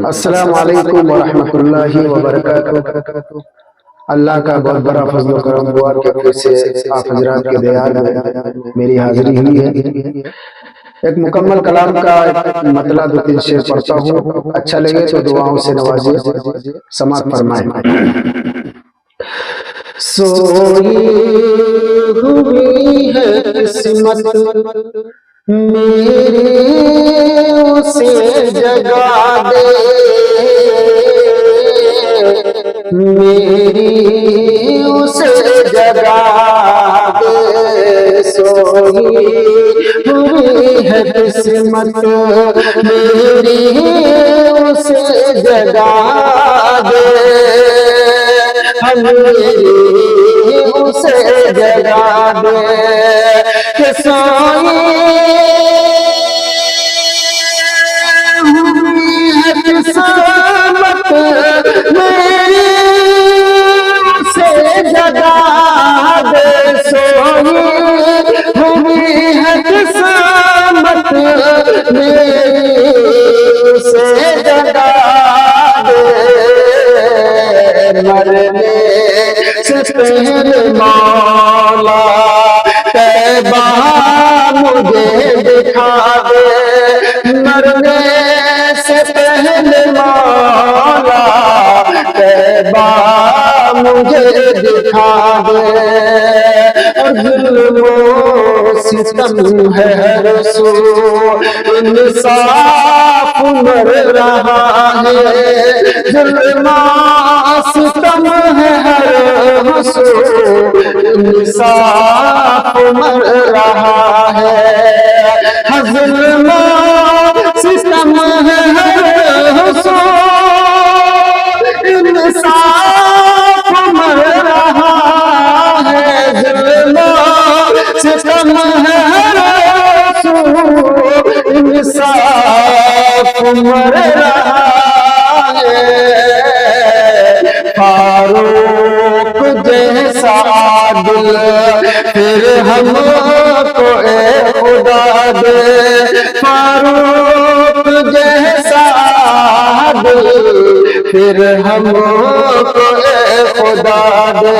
السلام علیکم ورحمۃ اللہ وبرکاتہ۔ اللہ کا بہت بڑا فضل و کرم ہوا کہ پھر سے آپ حضرات کے دیار میں میری حاضری ہوئی ہے۔ ایک مکمل کلام کا مطلع دو تین شعر پڑھتا ہوں، اچھا لگے تو دعاؤں سے نوازیے، سماعت فرمائیں۔ سوئی ہوئی ہے قسمت میری اسے جگا دے، میری اسے جگا دے، سوئی ہوئی ہے قسمت میری اسے جگا دے، میری اسے جگا دے کہ سوئی قسمت میری اسے جگا دے، سوئی ہوئی ہے قسمت میری اسے جگا دے، مرنے سے پہلے مولا طیبہ مجھے دکھا دے، مرنے سے پہلے مولا طیبہ مجھے دکھا دے، ظلم و ستم ہے رسول انصاف مر رہا ہے، ظلم و ستم ہے رسول انصاف مر رہا ہے، ظلم و ستم ہے رسول انصاف مر رہا ہے، ظلم و ستم ہے رسول انصاف مر رہا ہے، فاروق جیسا عادل پھر ہم کو اے خدا دے، فاروق جیسا عادل پھر ہم کو اے خدا دے۔